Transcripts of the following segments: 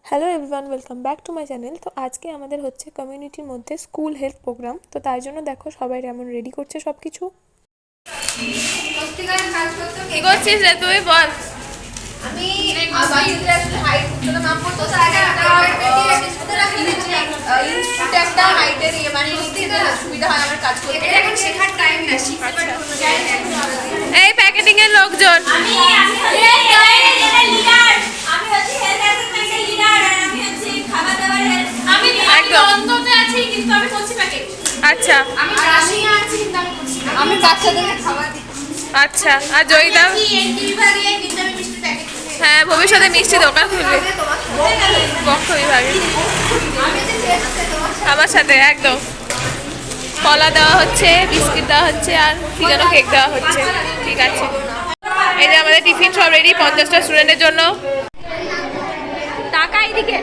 Hello everyone, welcome back to my channel. তো আজকে আমাদের হচ্ছে কমিউনিটির মধ্যে স্কুল হেলথ প্রোগ্রাম। তো তাই জন্য দেখো সবাই এমন রেডি করছে সব কিছু। কি করছিস রে তুই? বল। আমি বাচ্চাদের আসলে হাইট উচ্চতা মাপ করতে চাই একটা হাইটের মানে সুবিধা হয় আমার কাজ করতে। এটা এখন শেখার টাইম না, শিখতে এই প্যাকেটিং এর লোকজন, আমি লিডার, আমি হচ্ছি হেলথ অ্যাসেসমেন্টের লিডার, আর আমি হচ্ছি খাবার দাবারের হেলথ। আমি দ্বন্দ্বতে আছি কিন্তু আমি করছি প্যাকেট। আচ্ছা আমি রাশিয়া আছি কিন্তু আমি বাচ্চাদেরকে খাবার দিই। আচ্ছা, আর জয়িতা এনটি বিভাগে কিন্তু আমি মিষ্টি প্যাকেট করি। হ্যাঁ, ভবিষ্যতে মিষ্টি দোকান খুলবে বক্ষ বিভাগে। আমার সাথে একদম কলা দেওয়া হচ্ছে, বিস্কিট দেওয়া হচ্ছে, আর কি যেন কেক দেওয়া হচ্ছে। ঠিক আছে, এই যে আমাদের টিফিন সব রেডি 50টা স্টুডেন্টের জন্য। টাকা এইদিকে।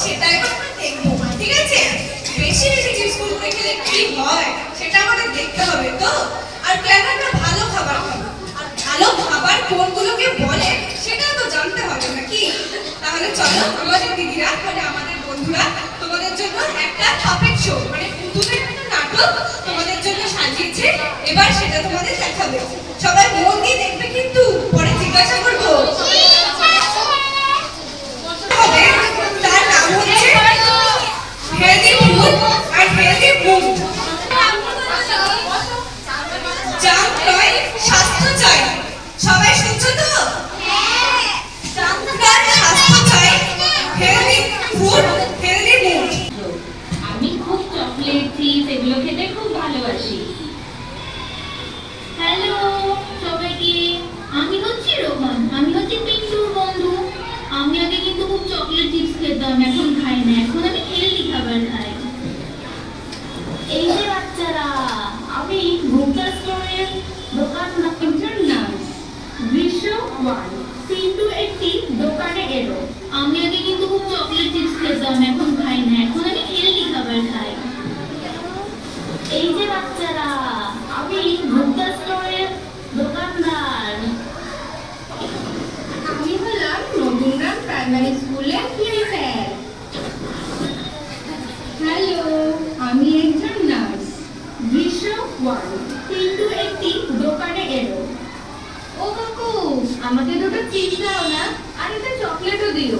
সেটা এখন দেখবো, ঠিক আছে? বেশি বেশি চিপস কুরকুরে খেলে কি হয় সেটা আমাদের দেখতে হবে তো। আর কেন আমরা ভালো খাবার খাবো, আর ভালো খাবার কোনগুলোকে বলে সেটাও তো জানতে হবে নাকি? তাহলে চলো আমাদের দিদিরা মানে আমাদের বন্ধুরা তোমাদের জন্য একটা পারফেক্ট শো মানে পুতুলের একটা নাটক তোমাদের জন্য সাজিয়েছে। এবার সেটা তোমাদের দেখাবে। সবাই মন দিয়ে দেখবে কিন্তু পরে জিজ্ঞাসা করবো। হেলদি ফুড আর হেলদি ফুড। জাঙ্ক নয়, স্বাস্থ্য চাই। সবাই শুনছো তো? জাঙ্ক নয়, স্বাস্থ্য চাই, হেলদি ফুড, হেলদি ফুড। আমি খুব চকলেট, চিপস এগুলো খেতে খুব ভালোবাসি। হ্যালো সবাইকে, আমি হচ্ছি রোহন, আমি হচ্ছি পিন্টুর বন্ধু। আমি আগে কিন্তু খুব চকলেট চিপস খেতাম, এখন খাই না, এখন আমি হেলদি খাবার খাই। এই যে বাচ্চারা, আমি ভুক্তা স্টোরের দোকানদার নার্স গ্রীষ্ম 1। পিন্টু একটি দোকানে এলো। আমি আগে কিন্তু খুব চকলেট চিপস খেতাম, এখন খাই না, এখন আমি হেলদি খাবার খাই। এই যে বাচ্চারা, আমি ভুক্তা স্টোরের দোকানদার। আমি হলাম নতুনগ্রাম প্রাইমারি স্কুলের প্রিন্সিপাল। হ্যালো, আমি একজন নার্স গ্রীষ্ম 1। পিন্টু একটি দোকানে এলো। ও কাকু, আমাকে দুটো চিপস দাও না, আর একটা চকলেটও দিও।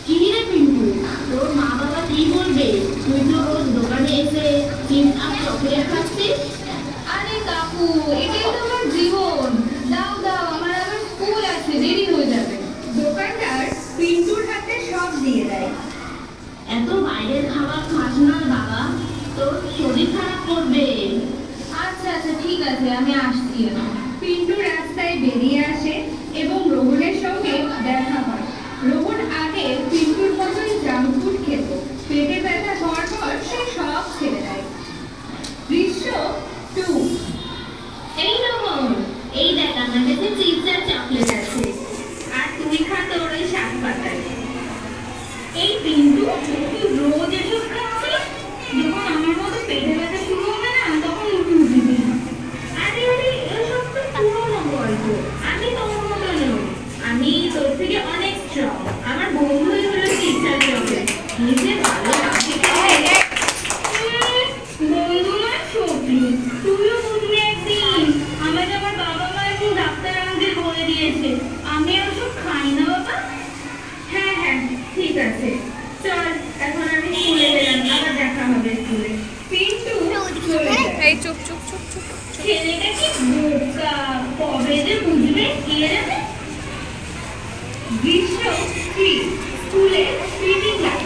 কি রে পিন্টু, তোর মা বাবা কি বলবে? তুই তো রোজ দোকানে এসে চিপস আর চকলেট খাচ্ছিস। আরে কাকু, এটাই তো আমার জীবন। দাও দাও, আমার আবার স্কুল আছে, দেরি হয়ে যাবে। দোকানদার পিন্টুর হাতে সব দিয়ে দেয়। এত বাইরের খাবার খাস না বাবা, তোর শরীর খারাপ করবে। আচ্ছা আচ্ছা ঠিক আছে, আমি আসছি। পিন্টু রাস্তায় বেরিয়ে আসে এবং রোহনের সঙ্গে দেখা হয়। রোহন আগে পিন্টুর মতোই জাঙ্ক ফুড খেত। পেটে ব্যথা হওয়ার পর সে সব ছেড়ে দেয়। দৃশ্য 2। এই রকম, এই দেখ আমার কাছে চিপস আর চকলেট আছে, আর তুই খা তোর ওই শাক পাতায়। এই পিন্টু, তুই রোজ এসব খাচ্ছিস? যখন আমার মতো পেটে ব্যথা শুরু হবে না, তখন উঠে দিবি। আরে আরে ভাগ্য, আমি তোর মতো নই। আমি তোর থেকে অনেক স্ট্রং। আমার বন্ধুই হলো টিচার জগৎ। নিজে ভালো লাগছে বন্ধু নয় শত্রু। তুইও বুঝবি একদিন। আমাকে আমার বাবা মা একদিন ডাক্তার আমাদের বলে দিয়েছে আমি ওসব খাই না বাবা। হ্যাঁ হ্যাঁ ঠিক আছে, চল এখন আমি স্কুলে গেলাম, আবার দেখা হবে স্কুলে। পিন্টু চলে যায়। এই চুপ চুপ চুপ চুপ। ছেলেটা কি বোকা, কবে যে বুঝবে কে জানে। গ্রীষ্ম 3 স্কুলে পিটি ক্লাস।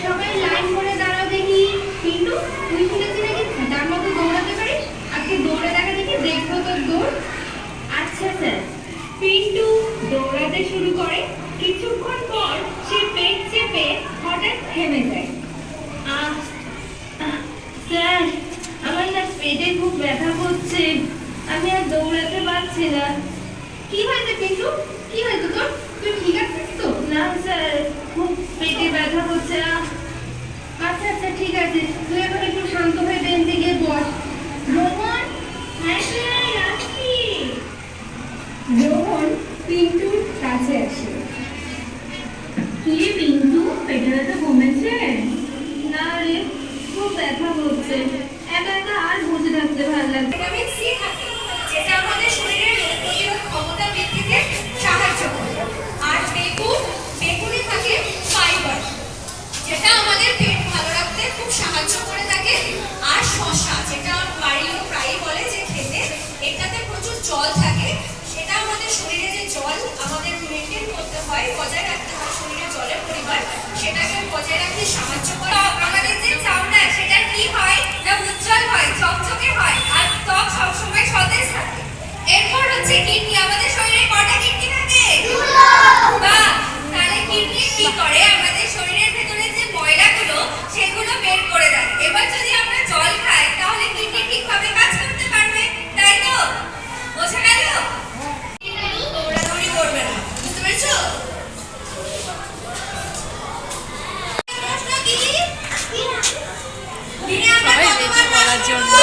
সবাই লাইন করে দাঁড়াও দেখি। পিন্টু তুই শুনেছি নাকি তার মতো দৌড়াতে পারিস? আজকে দৌড়ে দেখা দেখি, দেখবো তোর দৌড়। আচ্ছা স্যার। পিন্টু দৌড়াতে শুরু করে। কিছুক্ষণ পর সে পেট চেপে হঠাৎ থেমে যায়। আহ আহ, স্যার আমার না পেটে খুব ব্যথা করছে, আমি আর দৌড়াতে পারছি না। কি হয়েছে পিন্টু, কি হয়েছে তোর? তুই ঠিক আছিস তো? না স্যার, খুব পেটে ব্যথা করছে। আচ্ছা আচ্ছা ঠিক আছে, তুই এখন একটু শান্ত হয়ে বেঞ্চে গিয়ে বস। রোহন, হ্যাঁ স্যার আসছি। রোহন পিন্টুর কাছে আসে। কি পিন্টু, পেটে ব্যথা কমেছে? না রে, খুব ব্যথা করছে। একা একা আর বসে থাকতে ভালো লাগছে। ভিটামিন সি থাকে, যেটা আমাদের শরীরের রোগ প্রতিরোধ ক্ষমতা বৃদ্ধিতে সাহায্য করে। আর বেগুনে থাকে ফাইবার, যেটা আমাদের পেট ভালো রাখতে খুব সাহায্য করে থাকে। আর শসা, যেটা বাড়ির লোক প্রায়ই বলে যে খেতে, এটাতে প্রচুর জল থাকে। সেটা আমাদের শরীরে যে জল আমাদের মেনটেন করতে হয়, বজায় রাখতে হয় শরীরে জলের পরিমাণ, সেটাকে বজায় রাখতে সাহায্য করে। আমাদের যে চামড়া সেটা কি হয় না উজ্জ্বল হয়, চকচকে হয়, আর ত্বক সবসময় সতেজ থাকে। এরপর হচ্ছে কিডনি। আমাদের শরীরে কটা কিডনি থাকে? বাহ, তাহলে কিডনি কি করে? আমাদের শরীরের ভেতরে যে ময়লাগুলো সেগুলো বের করে দেয়। এবার যদি আমরা জল খাই তাহলে কিডনি ঠিকভাবে কাজ করতে পারবে, তাই তো? বোঝা গেল? দৌড়াদৌড়ি করবে না, বুঝতে পেরেছো? প্রশ্ন কি? দিনে আমরা কতবার বলার জন্য?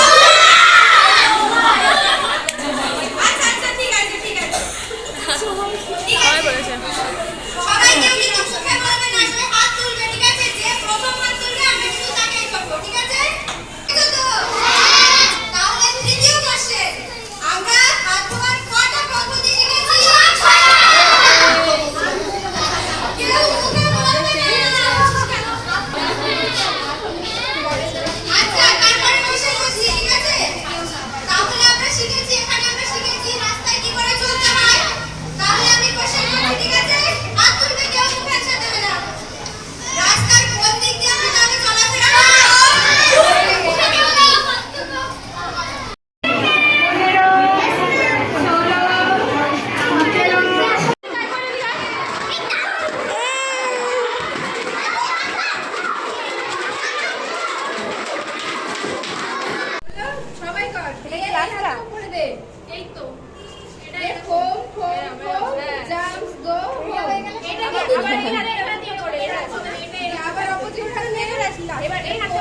আচ্ছা আচ্ছা ঠিক আছে ঠিক আছে ঠিক আছে। বলেছে সবাই কেউ কিন্তু মুখে বলবে না, সবাই হাত তুলবে, ঠিক আছে? যে প্রথম হাত তুলবে আমরা কিন্তু তাকেই করবো, ঠিক আছে? ঠিক তো? তাহলে তৃতীয় কোশ্চেন, আমরা হাত ধোয়ার কটা পদ্ধতি শিখেছি? কেউ মুখে বলবে না। আচ্ছা, তারপরে বসে বসি, ঠিক আছে? তাহলে আমরা শিখেছি, এখানে আমরা শিখেছি রাস্তায় কি করে চলতে হয়। তাহলে আমি কোশ্চেন করছি, ঠিক আছে? হাত তুলবে কেউ, মুখে একসাথে দেবে না। রাস্তার কোন দিক দিয়ে আমরা তাহলে চলাফেরা সবাই কর। এই রাস্তা করে দে। এই তো আবার অপোজিট হাতে নেড়ে রাখলাম। এবার এই হাতে